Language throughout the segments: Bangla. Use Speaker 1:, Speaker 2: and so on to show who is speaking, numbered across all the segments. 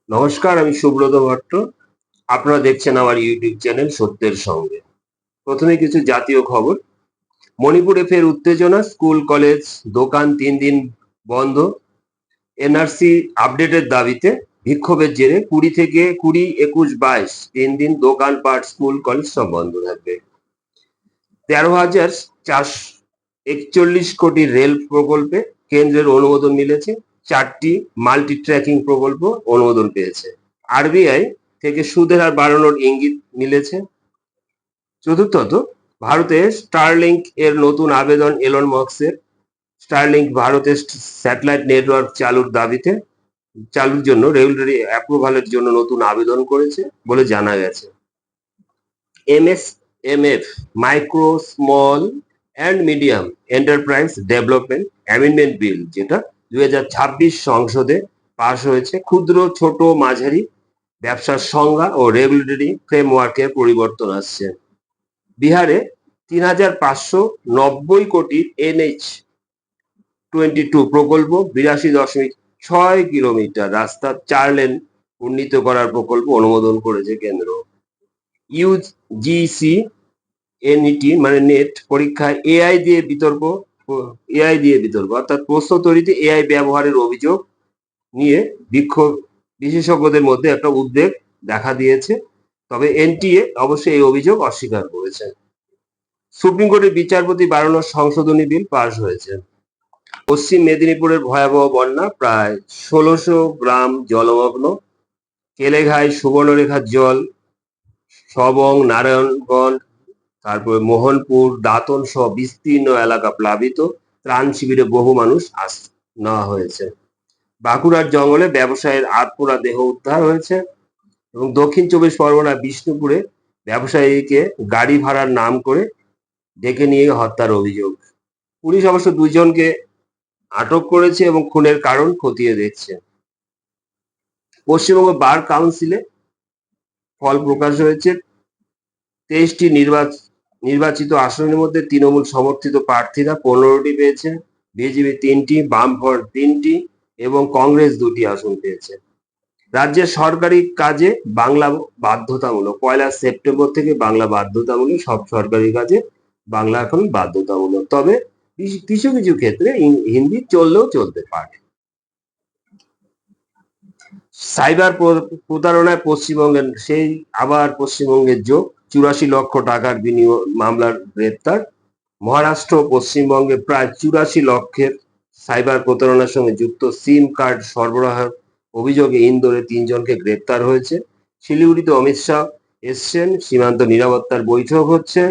Speaker 1: নমস্কার, আমি সুব্রত ভট্ট। আপনারা দেখছেন আমার ইউটিউব চ্যানেল সত্যের সঙ্গে। প্রথমে কিছু জাতীয় খবর। মণিপুরে ফের উত্তেজনা, স্কুল কলেজ দোকান 3 দিন বন্ধ। এনআরসি আপডেটের দাবিতে বিক্ষোভের জেরে 20 থেকে 20, 21, 22 3 দিন দোকানপাট স্কুল কলেজ সব বন্ধ থাকবে। 13,441 কোটি রেল প্রকল্পে কেন্দ্রের অনুমোদন মিলেছে। 4টি মাল্টি ট্র্যাকিং প্রকল্প অনুমোদন পেয়েছে। আরবিআই থেকে সুদের হার বাড়ানোর ইঙ্গিত মিলেছে। চতুর্থত, ভারতে স্টারলিংক এর নতুন আবেদন এলন মাস্কের। স্টারলিংক ভারতের স্যাটেলাইট নেটওয়ার্ক চালুর জন্য রেগুলেটরি অ্যাপ্রুভালের জন্য নতুন আবেদন করেছে বলে জানা গেছে। MSME micro small and medium enterprise development amendment bill, যেটা 2026 সংসদে পাশ হয়েছে, ক্ষুদ্র ছোট মাঝারি ব্যবসার সংজ্ঞা ও রেগুলেটরি ফ্রেমওয়ার্কের পরিবর্তন আসছে। বিহারে 3,590 কোটির NH-22 প্রকল্প, 82.6 কিলোমিটার রাস্তা 4 লেন উন্নীত করার প্রকল্প অনুমোদন করেছে কেন্দ্র। ইউজিসি এনইটি মানে নেট পরীক্ষায় এআই দিয়ে বিতর্ক অর্থাৎ প্রশ্ন তৈরিতে এআই ব্যবহারের অভিযোগ নিয়ে বিশেষজ্ঞদের মধ্যে একটা উদ্বেগ দেখা দিয়েছে। তবে এনটিএ অবশ্যই এই অভিযোগ অস্বীকার করেছে। সুপ্রিম কোর্টের বিচারপতি বাড়ানোর সংশোধনী বিল পাশ হয়েছে। পশ্চিম মেদিনীপুরের ভয়াবহ বন্যা, প্রায় 1600 গ্রাম জলমগ্ন। কেলেঘাই সুবর্ণরেখার জল, সবং, নারায়ণগঞ্জ, তারপরে মোহনপুর, দাঁতন সহ বিস্তীর্ণ এলাকা প্লাবিত। ত্রাণ শিবিরে বহু মানুষ নেওয়া হয়েছে। বাঁকুড়ার জঙ্গলে ব্যবসায়ীর আধপোড়া দেহ উদ্ধার হয়েছে। এবং দক্ষিণ 24 পরগনা বিষ্ণুপুরে ব্যবসায়ীকে গাড়ি ভাড়ার নাম করে ডেকে নিয়ে হত্যার অভিযোগ। পুলিশ অবশ্য 2 জনকে আটক করেছে এবং খুনের কারণ খতিয়ে দেখছে। পশ্চিমবঙ্গ বার কাউন্সিলে ফল প্রকাশ হয়েছে। 23টি নির্বাচিত আসনের মধ্যে তৃণমূল সমর্থিত প্রার্থীরা 15টি পেয়েছে, বিজেপি 3টি, বামফ্রন্ট 3টি এবং কংগ্রেস 2টি আসন পেয়েছে। রাজ্যের সরকারি কাজে বাংলা বাধ্যতামূলক। 1 সেপ্টেম্বর থেকে বাংলা বাধ্যতামূলক। সব সরকারি কাজে বাংলা এখন বাধ্যতামূলক, তবে কিছু কিছু ক্ষেত্রে হিন্দি চললেও চলতে পারে। সাইবার প্রতারণায় পশ্চিমবঙ্গের যোগ। 84 লক্ষ টাকার মামলার গ্রেপ্তার। মহারাষ্ট্র ও পশ্চিমবঙ্গে প্রায় 84 লক্ষের সাইবার প্রতারণার সঙ্গে যুক্ত সিম কার্ড সরবরাহের অভিযোগে ইন্দোরে 3 জনকে গ্রেপ্তার হয়েছে। শিলিগুড়িতে অমিত শাহ এসছেন, সীমান্ত নিরাপত্তার বৈঠক হচ্ছে।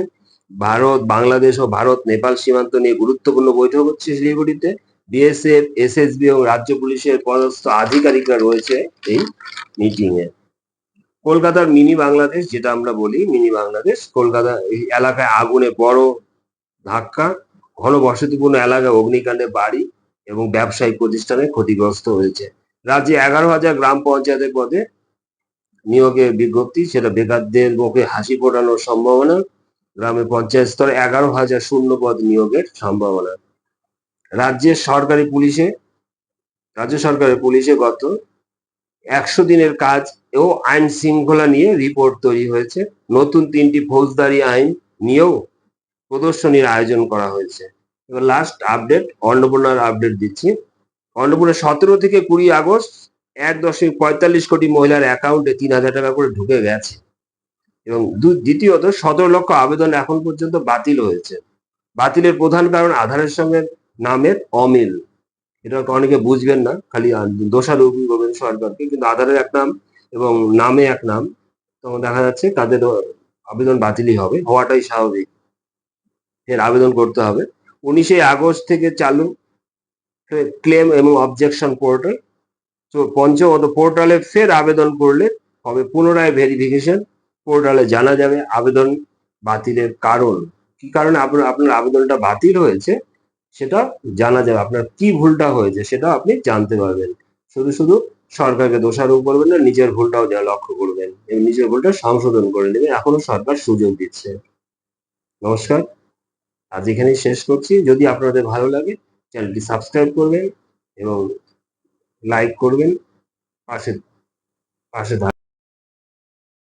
Speaker 1: ভারত বাংলাদেশ ও ভারত নেপাল সীমান্ত নিয়ে গুরুত্বপূর্ণ বৈঠক হচ্ছে শিলিগুড়িতে। বিএসএফ, এসএসবি এবং রাজ্য পুলিশের পদস্থ আধিকারিকরা রয়েছে এই মিটিং এ। কলকাতার মিনি বাংলাদেশ, যেটা আমরা বলি মিনি বাংলাদেশ, কলকাতা এই এলাকায় আগুনে বড় ধাক্কা। ঘনবসতিপূর্ণ এলাকায় অগ্নিকাণ্ডে বাড়ি এবং ব্যবসায়িক প্রতিষ্ঠানে ক্ষতিগ্রস্ত হয়েছে। রাজ্যে 11,000 গ্রাম পঞ্চায়েতের পদে নিয়োগের বিজ্ঞপ্তি, সেটা বেকারদের মুখে হাসি ফোটানোর সম্ভাবনা। গ্রামে পঞ্চায়েত স্তরে 11,000 শূন্য পদ নিয়োগের সম্ভাবনা। রাজ্য সরকারের পুলিশে গত 100 দিনের কাজ ও আইন শৃঙ্খলা নিয়ে রিপোর্ট তৈরি হয়েছে। নতুন 3টি ফৌজদারি আইন নিয়েও প্রদর্শনীর আয়োজন করা হয়েছে। এবার লাস্ট আপডেট, অন্নপূর্ণার আপডেট দিচ্ছি। অন্নপূর্ণা 17 থেকে 20 আগস্ট 1.45 কোটি মহিলার অ্যাকাউন্টে 3,000 টাকা করে ঢুকে গেছে। এবং দ্বিতীয়ত 17 লক্ষ আবেদন এখন পর্যন্ত বাতিল হয়েছে। বাতিলের প্রধান কারণ আধারের সঙ্গে নামের অমিল। এটা অনেকে বুঝবেন না, খালি দোষারোপ করবেন সরকারকে, কিন্তু আধারের এক নাম এবং নামে এক নাম, তখন দেখা যাচ্ছে তাদের আবেদন বাতিলই হবে, হওয়াটাই স্বাভাবিক। এর আবেদন করতে হবে। 19 আগস্ট থেকে চালু ক্লেম এবং অবজেকশন পোর্টাল। পঞ্চমত, পোর্টালে ফের আবেদন করলে হবে পুনরায় ভেরিফিকেশন। পোর্টালে জানা যাবে আবেদন বাতিলের কারণ, কি কারণে আপনার আবেদনটা বাতিল হয়েছে সেটা জানা যাবে। আপনার কি ভুলটা হয়েছে সেটা আপনি জানতে পারবেন। শুধু সরকারকে দোষারোপ করবেন না, নিজের ভুলটাও লক্ষ্য করবেন এবং নিজের ভুলটা সংশোধন করে নেবেন। এখনো সরকার সুযোগ দিচ্ছে। নমস্কার, আজ এখানেই শেষ করছি। যদি আপনাদের ভালো লাগে চ্যানেলটি সাবস্ক্রাইব করবেন এবং লাইক করবেন। পাশে পাশে